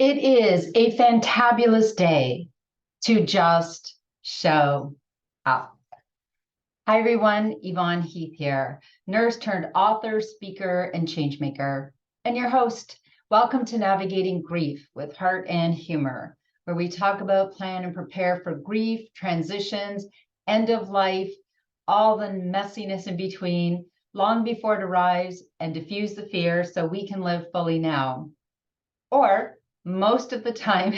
It is a fantabulous day to just show up. Hi, everyone. Yvonne Heath here, nurse turned author, speaker, and changemaker, and your host. Welcome to Navigating Grief with Heart and Humor, where we talk about, plan, and prepare for grief, transitions, end of life, all the messiness in between, long before it arrives, and diffuse the fear so we can live fully now. Or most of the time,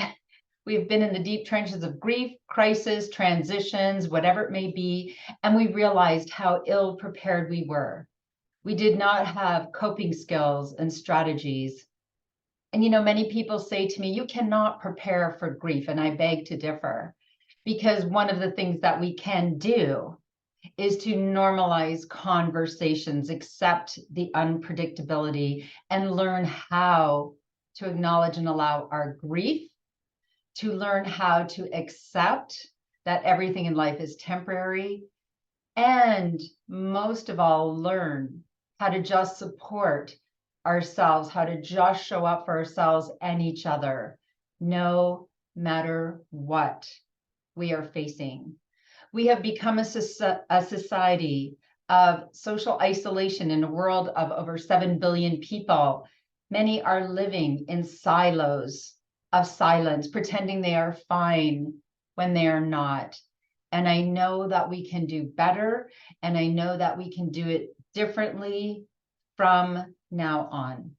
we've been in the deep trenches of grief, crisis, transitions, whatever it may be, and we realized how ill prepared we were. We did not have coping skills and strategies. And many people say to me, you cannot prepare for grief, and I beg to differ, because one of the things that we can do is to normalize conversations, accept the unpredictability, and learn how to acknowledge and allow our grief, to learn how to accept that everything in life is temporary, and most of all, learn how to just support ourselves, how to just show up for ourselves and each other, no matter what we are facing. We have become a society of social isolation in a world of over 7 billion people. Many are living in silos of silence, pretending they are fine when they are not. And I know that we can do better, and I know that we can do it differently from now on.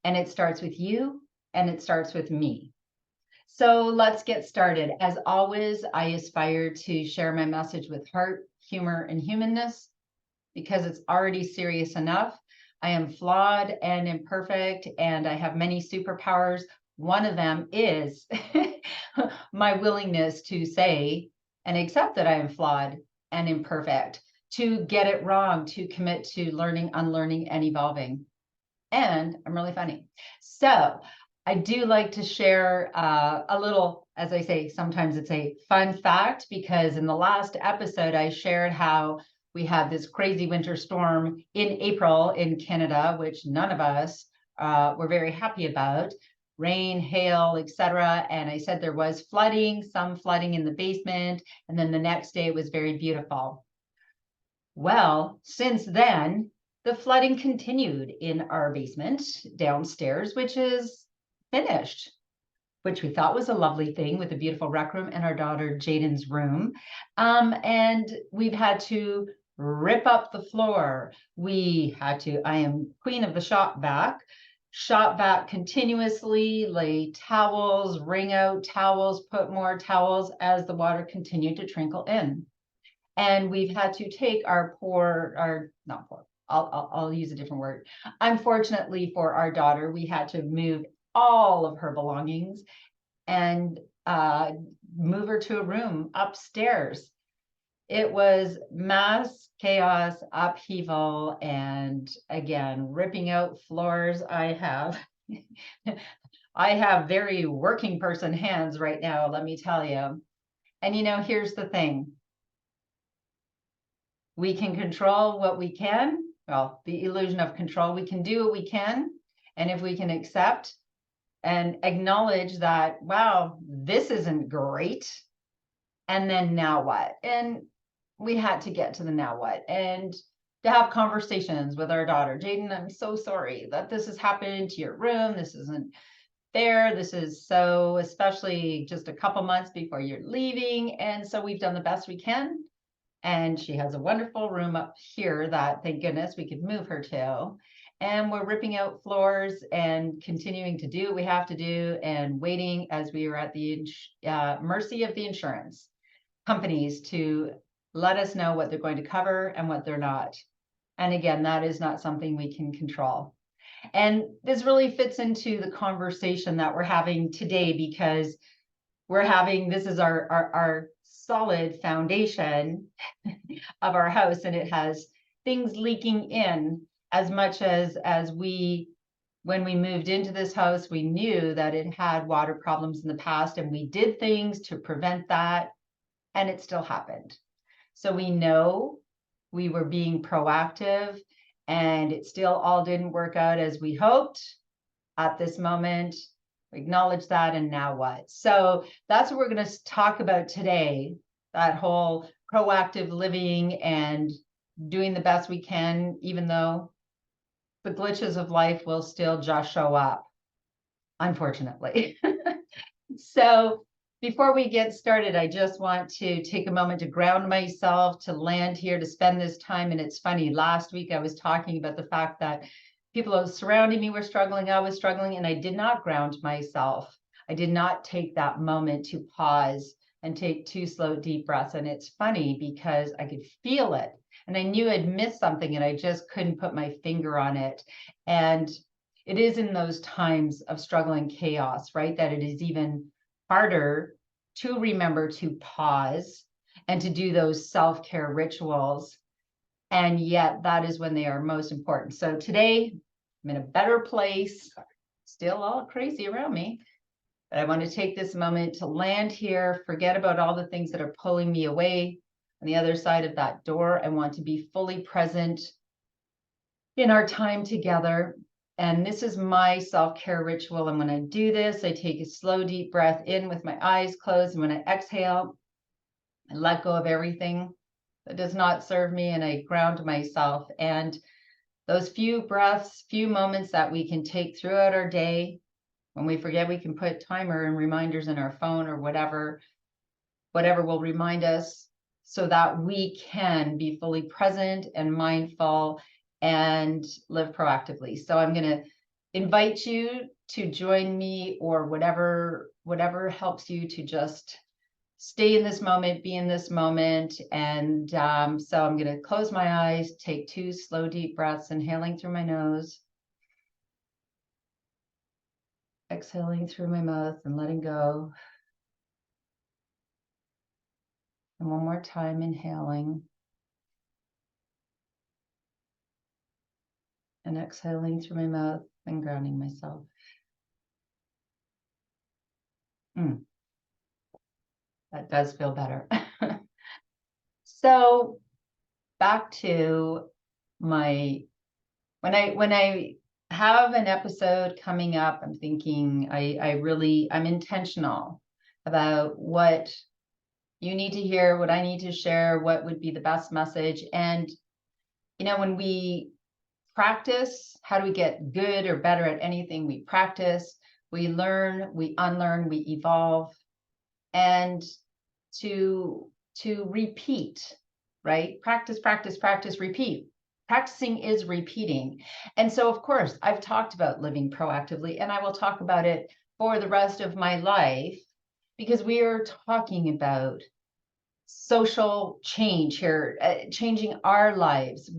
And it starts with you, and it starts with me. So let's get started. As always, I aspire to share my message with heart, humor, and humanness, because it's already serious enough. I am flawed and imperfect, and I have many superpowers. One of them is my willingness to say and accept that I am flawed and imperfect, to get it wrong, to commit to learning, unlearning, and evolving. And I'm really funny. So I do like to share a little, as I say, sometimes it's a fun fact, because in the last episode, I shared how we had this crazy winter storm in April in Canada, which none of us were very happy about. Rain, hail, etc. And I said there was flooding, some flooding in the basement, and then the next day it was very beautiful. Well, since then, the flooding continued in our basement downstairs, which is finished, which we thought was a lovely thing, with a beautiful rec room and our daughter Jaden's room. And we've had to rip up the floor. I am queen of the shop vac continuously, lay towels, wring out towels, put more towels as the water continued to trickle in. And we've had to take I'll use a different word. Unfortunately for our daughter, we had to move all of her belongings and move her to a room upstairs. It was mass chaos, upheaval, and again, ripping out floors. I have very working person hands right now, let me tell you. And here's the thing. We can control what we can. Well, the illusion of control. We can do what we can. And if we can accept and acknowledge that, wow, this isn't great, and then now what? And we had to get to the now what, and to have conversations with our daughter. Jaden, I'm so sorry that this has happened to your room. This isn't fair. This is so, especially just a couple months before you're leaving. And so we've done the best we can. And she has a wonderful room up here that, thank goodness, we could move her to. And we're ripping out floors and continuing to do what we have to do, and waiting as we are at the mercy of the insurance companies to let us know what they're going to cover and what they're not. And again, that is not something we can control. And this really fits into the conversation that we're having today, because this is our solid foundation of our house, and it has things leaking in as much as when we moved into this house, we knew that it had water problems in the past, and we did things to prevent that, and it still happened. So we know we were being proactive, and it still all didn't work out as we hoped at this moment. We acknowledge that, and now what? So that's what we're going to talk about today, that whole proactive living and doing the best we can, even though the glitches of life will still just show up, unfortunately. So before we get started, I just want to take a moment to ground myself, to land here, to spend this time. And it's funny, last week I was talking about the fact that people surrounding me were struggling, I was struggling, and I did not ground myself. I did not take that moment to pause and take 2 slow, deep breaths. And it's funny because I could feel it. And I knew I'd missed something and I just couldn't put my finger on it. And it is in those times of struggle and chaos, right, that it is even harder to remember to pause and to do those self-care rituals. And yet that is when they are most important. So today I'm in a better place, still all crazy around me, but I want to take this moment to land here, forget about all the things that are pulling me away on the other side of that door. I want to be fully present in our time together. And this is my self-care ritual. And when I do this, I take a slow, deep breath in with my eyes closed. And when I exhale, I let go of everything that does not serve me, and I ground myself. And those few breaths, few moments that we can take throughout our day, when we forget, we can put timer and reminders in our phone or whatever will remind us, so that we can be fully present and mindful and live proactively. So I'm going to invite you to join me, or whatever helps you to just stay in this moment, be in this moment. And so I'm going to close my eyes, take 2 slow, deep breaths, inhaling through my nose, exhaling through my mouth and letting go. And one more time, inhaling and exhaling through my mouth and grounding myself. That does feel better. So back to my, when I have an episode coming up, I'm thinking I'm intentional about what you need to hear, what I need to share, what would be the best message. And, when we practice, how do we get good or better at anything we practice? We learn, we unlearn, we evolve. And to repeat, right? Practice, practice, practice, repeat. Practicing is repeating. And so, of course, I've talked about living proactively, and I will talk about it for the rest of my life, because we are talking about social change here, changing our lives.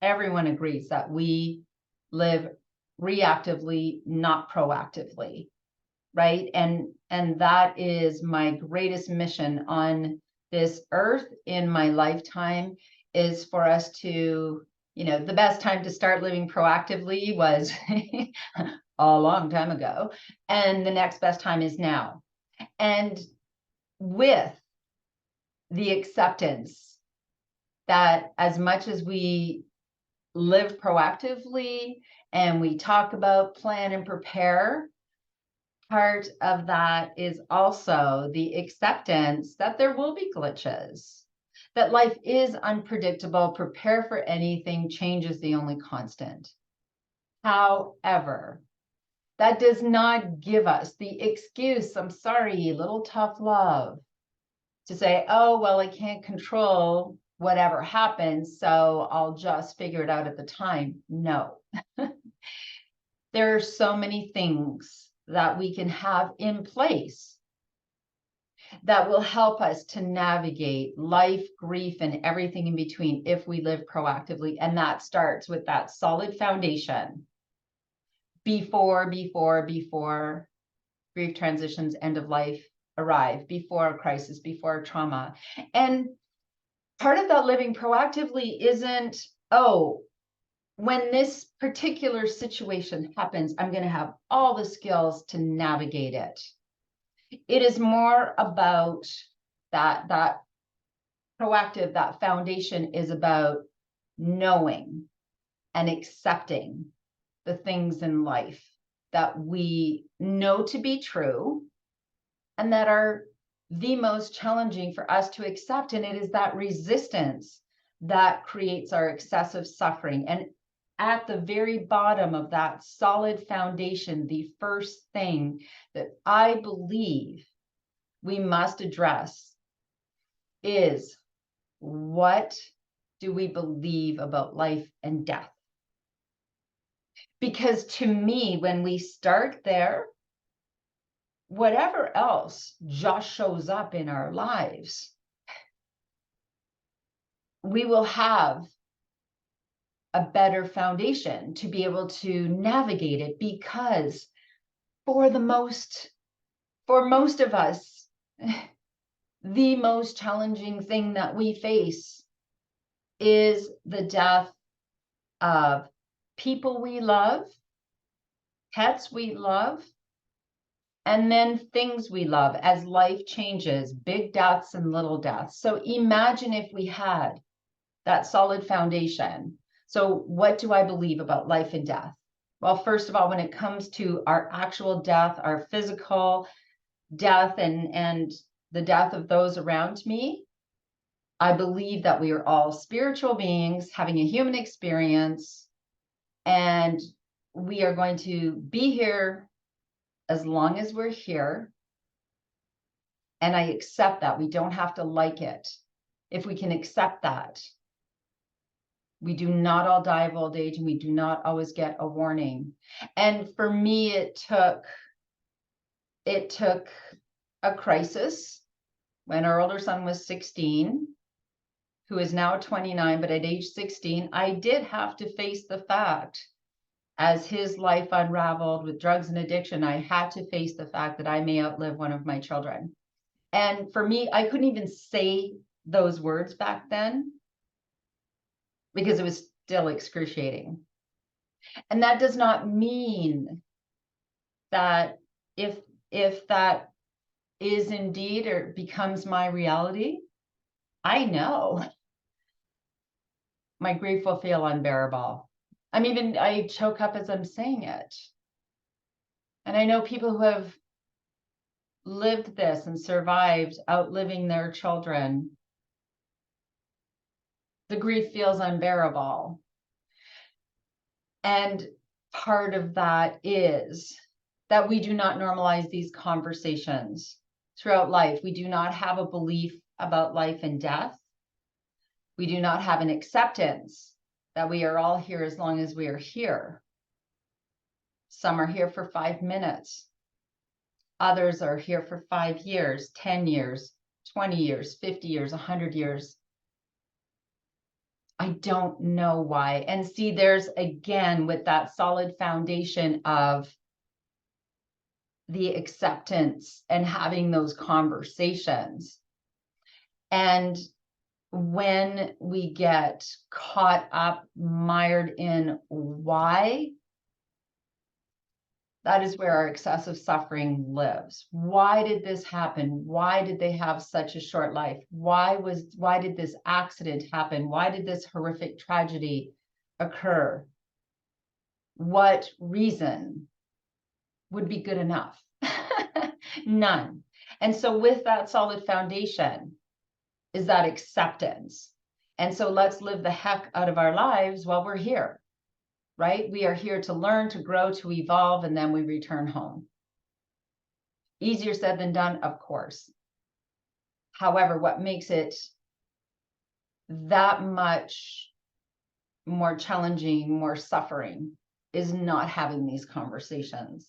Everyone agrees that we live reactively, not proactively. Right. And that is my greatest mission on this earth in my lifetime, is for us to, the best time to start living proactively was a long time ago. And the next best time is now. And with the acceptance that as much as we live proactively and we talk about, plan, and prepare, part of that is also the acceptance that there will be glitches, that life is unpredictable. Prepare for anything. Change is the only constant. However, that does not give us the excuse, I'm sorry, little tough love, to say, oh, well, I can't control whatever happens, so I'll just figure it out at the time. No. There are so many things that we can have in place that will help us to navigate life, grief, and everything in between if we live proactively. And that starts with that solid foundation before grief transitions, end of life arrive, before a crisis, before trauma. And part of that living proactively isn't, oh, when this particular situation happens, I'm going to have all the skills to navigate it. It is more about that proactive, that foundation is about knowing and accepting the things in life that we know to be true and that are the most challenging for us to accept. And it is that resistance that creates our excessive suffering. And at the very bottom of that solid foundation, the first thing that I believe we must address is, what do we believe about life and death? Because to me, when we start there, whatever else just shows up in our lives, we will have a better foundation to be able to navigate it. Because for most of us, the most challenging thing that we face is the death of people we love, pets we love, and then things we love as life changes, big deaths and little deaths. So imagine if we had that solid foundation. So what do I believe about life and death? Well, first of all, when it comes to our actual death, our physical death and the death of those around me, I believe that we are all spiritual beings having a human experience, and we are going to be here as long as we're here. And I accept that. We don't have to like it. If we can accept that, we do not all die of old age, and we do not always get a warning. And for me, it took a crisis when our older son was 16, who is now 29, but at age 16, I did have to face the fact, as his life unraveled with drugs and addiction, I had to face the fact that I may outlive one of my children. And for me, I couldn't even say those words back then because it was still excruciating. And that does not mean that if that is indeed or becomes my reality, I know my grief will feel unbearable. I choke up as I'm saying it. And I know people who have lived this and survived outliving their children. The grief feels unbearable. And part of that is that we do not normalize these conversations throughout life. We do not have a belief about life and death. We do not have an acceptance that we are all here as long as we are here. Some are here for 5 minutes. Others are here for 5 years, 10 years, 20 years, 50 years, 100 years. I don't know why. And see, there's again with that solid foundation of the acceptance and having those conversations. And when we get caught up, mired in why, that is where our excessive suffering lives. Why did this happen? Why did they have such a short life? Why did this accident happen? Why did this horrific tragedy occur? What reason would be good enough? None. And so with that solid foundation is that acceptance. And so let's live the heck out of our lives while we're here. Right? We are here to learn, to grow, to evolve, and then we return home. Easier said than done, of course. However, what makes it that much more challenging, more suffering, is not having these conversations,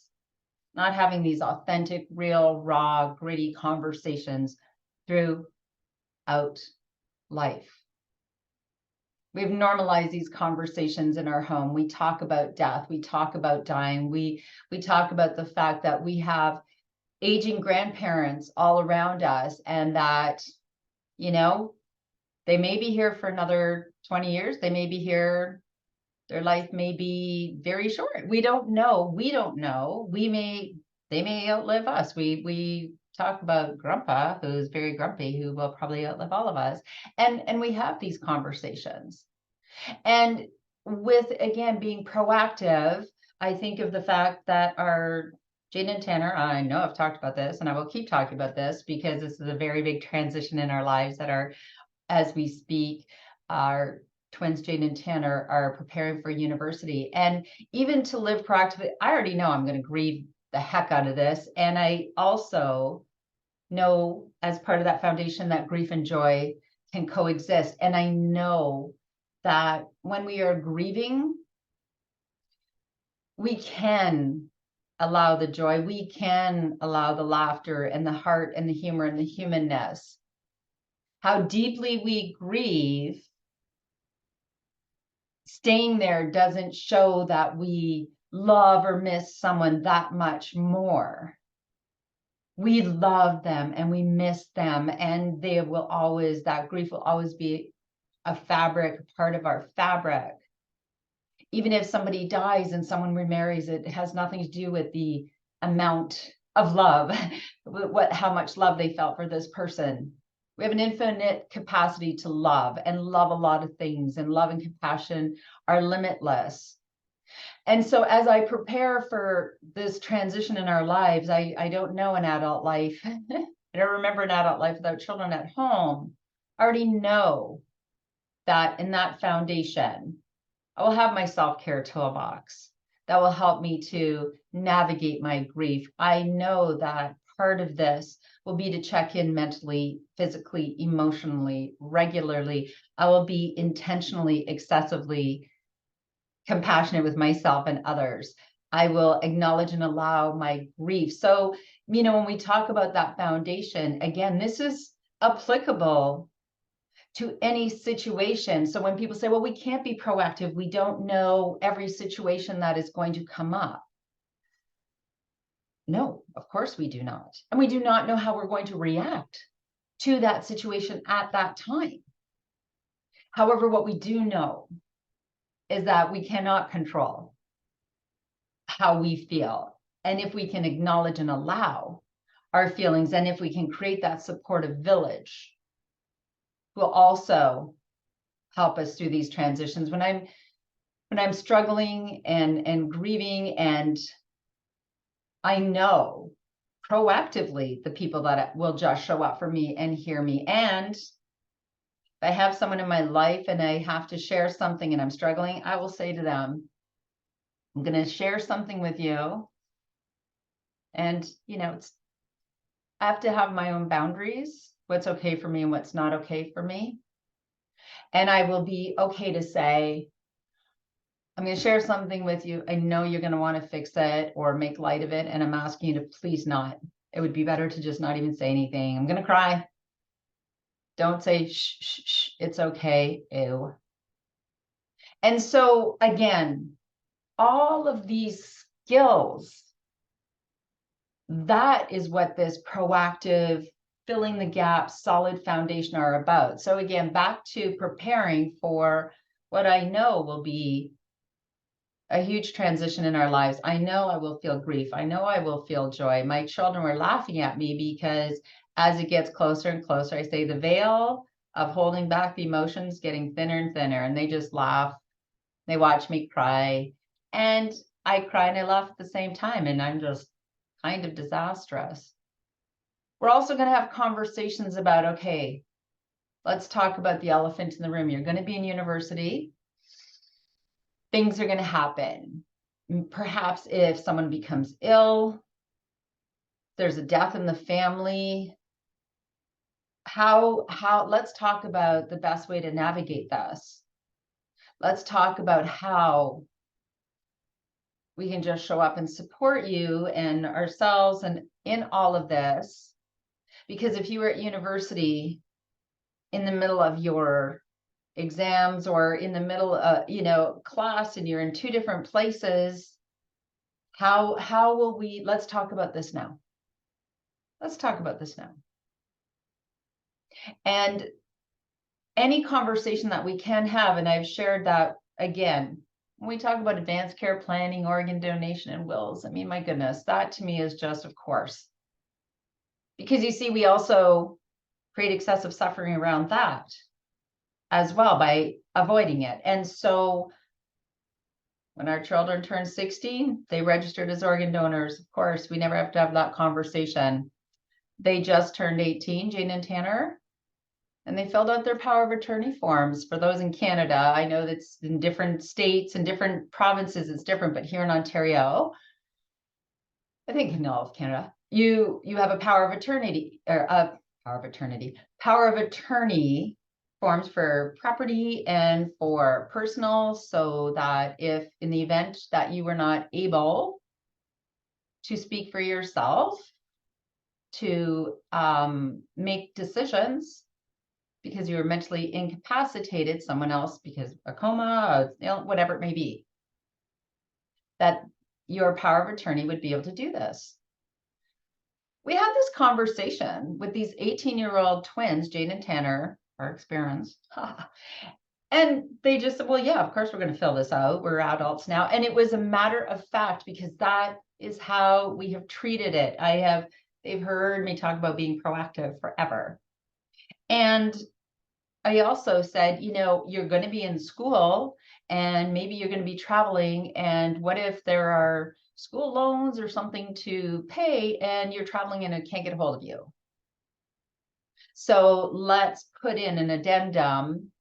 not having these authentic, real, raw, gritty conversations throughout life. We've normalized these conversations in our home. We talk about death. We talk about dying. We talk about the fact that we have aging grandparents all around us, and that, they may be here for another 20 years. They may be here. Their life may be very short. We don't know. We don't know. They may outlive us. We talk about Grandpa, who's very grumpy, who will probably outlive all of us. And we have these conversations. And with, again, being proactive I think of the fact that our Jane and Tanner, I know I've talked about this and I will keep talking about this because this is a very big transition in our lives that are, as we speak, our twins, Jane and Tanner, are preparing for university. And even to live proactively, I already know I'm going to grieve the heck out of this. And I also know, as part of that foundation, that grief and joy can coexist. And I know that when we are grieving, we can allow the joy, we can allow the laughter and the heart and the humor and the humanness. How deeply we grieve, staying there doesn't show that we love or miss someone that much more. We love them and we miss them, and they will always, that grief will always be a fabric, part of our fabric. Even if somebody dies and someone remarries, it has nothing to do with the amount of love, how much love they felt for this person. We have an infinite capacity to love and love a lot of things, and love and compassion are limitless. And so as I prepare for this transition in our lives, I don't know an adult life. I don't remember an adult life without children at home. I already know that in that foundation, I will have my self-care toolbox that will help me to navigate my grief. I know that part of this will be to check in mentally, physically, emotionally, regularly. I will be intentionally, excessively compassionate with myself and others. I will acknowledge and allow my grief. So, when we talk about that foundation, again, this is applicable to any situation. So when people say, well, we can't be proactive, we don't know every situation that is going to come up. No, of course we do not. And we do not know how we're going to react to that situation at that time. However, what we do know is that we cannot control how we feel. And if we can acknowledge and allow our feelings, and if we can create that supportive village, will also help us through these transitions. When I'm struggling and grieving, and I know proactively the people that will just show up for me and hear me. And if I have someone in my life and I have to share something and I'm struggling, I will say to them, I'm going to share something with you. And, I have to have my own boundaries, what's okay for me and what's not okay for me. And I will be okay to say, I'm going to share something with you. I know you're going to want to fix it or make light of it, and I'm asking you to please not. It would be better to just not even say anything. I'm going to cry. Don't say, shh, shh, shh, it's okay. Ew. And so, again, all of these skills, that is what this proactive, filling the gaps, solid foundation are about. So again, back to preparing for what I know will be a huge transition in our lives. I know I will feel grief. I know I will feel joy. My children were laughing at me because as it gets closer and closer, I say the veil of holding back the emotions getting thinner and thinner, and they just laugh. They watch me cry, and I cry and I laugh at the same time, and I'm just kind of disastrous. We're also going to have conversations about, okay, let's talk about the elephant in the room. You're going to be in university. Things are going to happen. Perhaps if someone becomes ill, there's a death in the family. Let's talk about the best way to navigate this. Let's talk about how we can just show up and support you and ourselves and in all of this. Because if you were at university in the middle of your exams or in the middle of, class, and you're in two different places, how will we, let's talk about this now. Let's talk about this now. And any conversation that we can have, and I've shared that again, when we talk about advanced care planning, organ donation, and wills, I mean, my goodness, that to me is just, of course. Because you see, we also create excessive suffering around that as well by avoiding it. And so When our children turn 16, they registered as organ donors. Of course, we never have to have that conversation. They just turned 18, Jane and Tanner, and they filled out their power of attorney forms. For those in Canada, I know that's in different states and different provinces, it's different, but here in Ontario, I think in all of Canada, you have a power of attorney or a power of attorney forms for property and for personal, so that if in the event that you were not able to speak for yourself, to make decisions because you were mentally incapacitated, someone else because a coma, whatever it may be, that your power of attorney would be able to do this. We had this conversation with these 18-year-old twins, Jane and Tanner, our experience. And they just said, well, yeah, of course we're going to fill this out. We're adults now. And it was a matter of fact, because that is how we have treated it. They've heard me talk about being proactive forever. And I also said, you're going to be in school and maybe you're going to be traveling. And what if there are school loans or something to pay and you're traveling and I can't get a hold of you? So let's put in an addendum.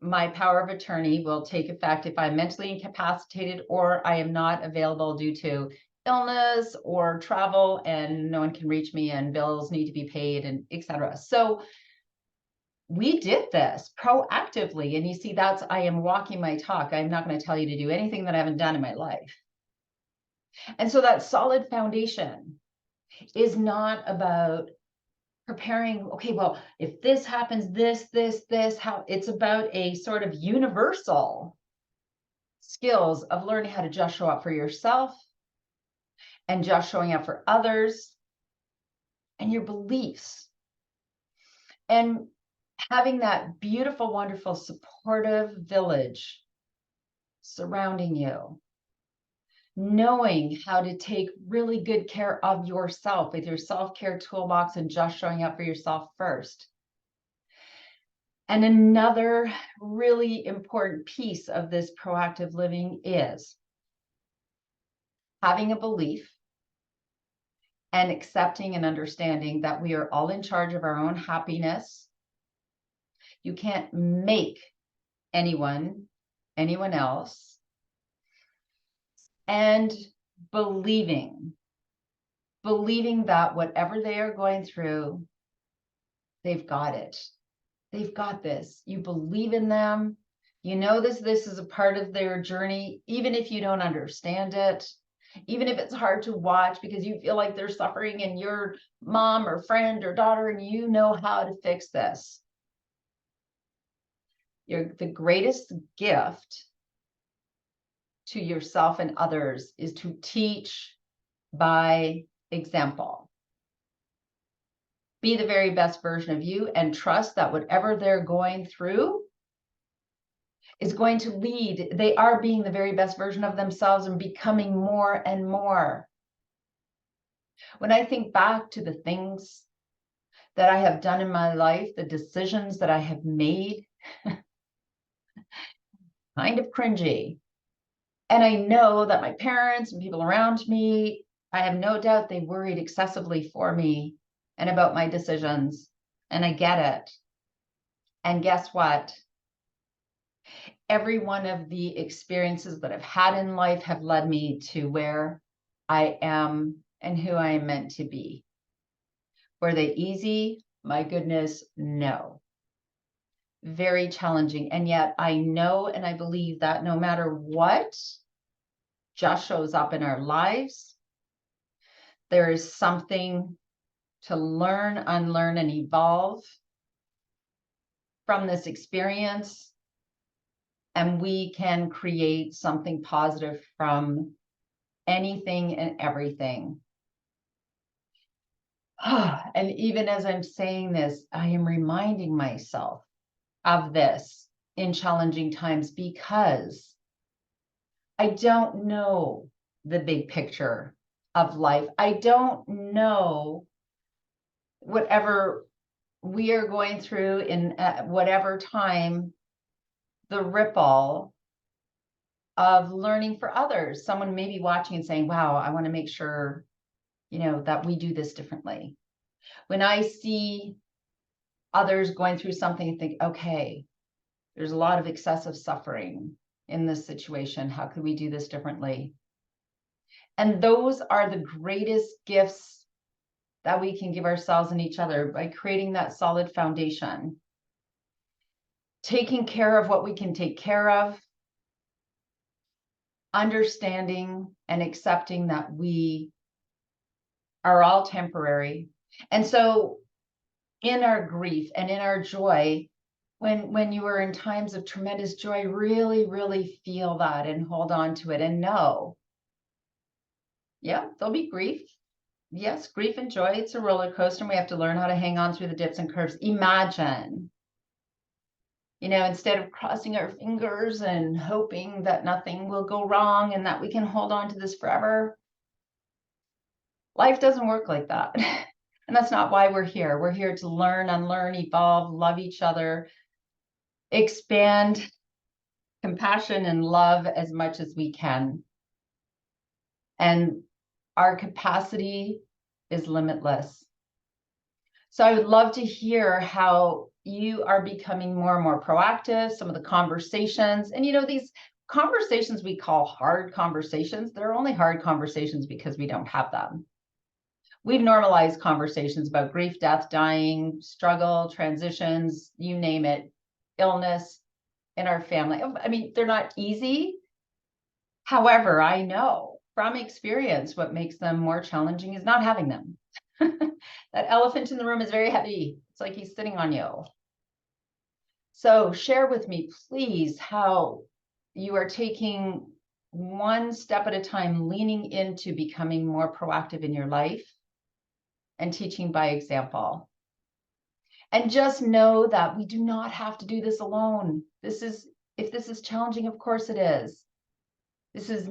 My power of attorney will take effect if I'm mentally incapacitated or I am not available due to illness or travel and no one can reach me and bills need to be paid and etc. So we did this proactively. And you see, I am walking my talk. I'm not going to tell you to do anything that I haven't done in my life. And so that solid foundation is not about preparing, okay, well, if this happens, how it's about a sort of universal skills of learning how to just show up for yourself and just showing up for others and your beliefs. And having that beautiful, wonderful, supportive village surrounding you, knowing how to take really good care of yourself with your self-care toolbox and just showing up for yourself first. And another really important piece of this proactive living is having a belief and accepting and understanding that we are all in charge of our own happiness. You can't make anyone else. And believing that whatever they are going through, they've got it. They've got this. You believe in them. You know this is a part of their journey, even if you don't understand it, even if it's hard to watch because you feel like they're suffering and your mom or friend or daughter and you know how to fix this. The greatest gift to yourself and others is to teach by example. Be the very best version of you and trust that whatever they're going through is going to lead. They are being the very best version of themselves and becoming more and more. When I think back to the things that I have done in my life, the decisions that I have made, kind of cringy. And I know that my parents and people around me, I have no doubt they worried excessively for me and about my decisions. And I get it. And guess what? Every one of the experiences that I've had in life have led me to where I am and who I am meant to be. Were they easy? My goodness, no. Very challenging. And yet I know and I believe that no matter what just shows up in our lives, there is something to learn, unlearn, and evolve from this experience. And we can create something positive from anything and everything. And even as I'm saying this, I am reminding myself of this in challenging times because I don't know the big picture of life. I don't know whatever we are going through in whatever time, the ripple of learning for others. Someone may be watching and saying, wow, I want to make sure, that we do this differently. When I see others going through something, I think, okay, there's a lot of excessive suffering in this situation. How could we do this differently? And those are the greatest gifts that we can give ourselves and each other, by creating that solid foundation, taking care of what we can take care of, understanding and accepting that we are all temporary. And so in our grief and in our joy, when you are in times of tremendous joy, really, really feel that and hold on to it and know, yeah, there'll be grief. Yes, grief and joy, it's a roller coaster, and we have to learn how to hang on through the dips and curves. Imagine, instead of crossing our fingers and hoping that nothing will go wrong and that we can hold on to this forever. Life doesn't work like that. And that's not why we're here. We're here to learn, unlearn, evolve, love each other, expand compassion and love as much as we can. And our capacity is limitless. So I would love to hear how you are becoming more and more proactive, some of the conversations. And these conversations we call hard conversations, they're only hard conversations because we don't have them. We've normalized conversations about grief, death, dying, struggle, transitions, you name it, illness in our family. I mean, they're not easy. However, I know from experience what makes them more challenging is not having them. That elephant in the room is very heavy. It's like he's sitting on you. So share with me, please, how you are taking one step at a time, leaning into becoming more proactive in your life and teaching by example. And just know that we do not have to do this alone. If this is challenging, of course it is. This is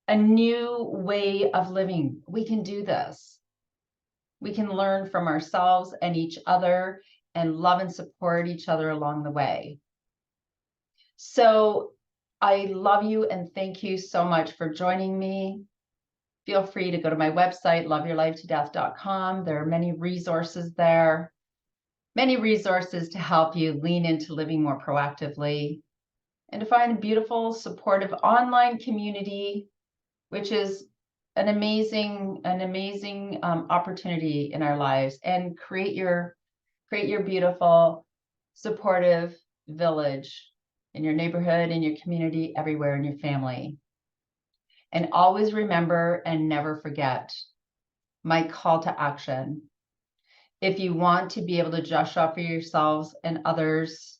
a new way of living. We can do this. We can learn from ourselves and each other and love and support each other along the way. So I love you and thank you so much for joining me. Feel free to go to my website, loveyourlifetodeath.com. There are many resources there, many resources to help you lean into living more proactively and to find a beautiful, supportive online community, which is an amazing opportunity in our lives, and create your beautiful, supportive village in your neighborhood, in your community, everywhere in your family. And always remember and never forget my call to action. If you want to be able to just show up for yourselves and others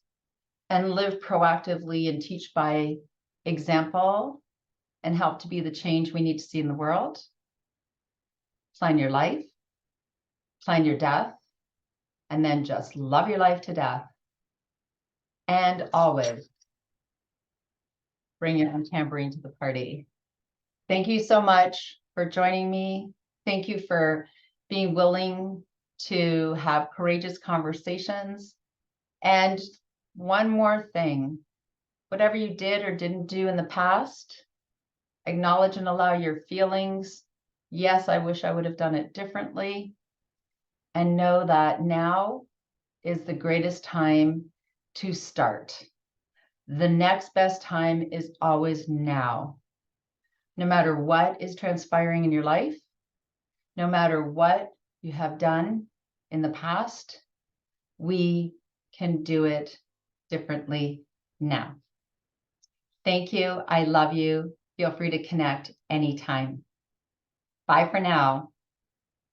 and live proactively and teach by example and help to be the change we need to see in the world, plan your life, plan your death, and then just love your life to death. And always bring your own tambourine to the party. Thank you so much for joining me. Thank you for being willing to have courageous conversations. And one more thing, whatever you did or didn't do in the past, acknowledge and allow your feelings. Yes, I wish I would have done it differently. And know that now is the greatest time to start. The next best time is always now. No matter what is transpiring in your life, no matter what you have done in the past, we can do it differently now. Thank you. I love you. Feel free to connect anytime. Bye for now.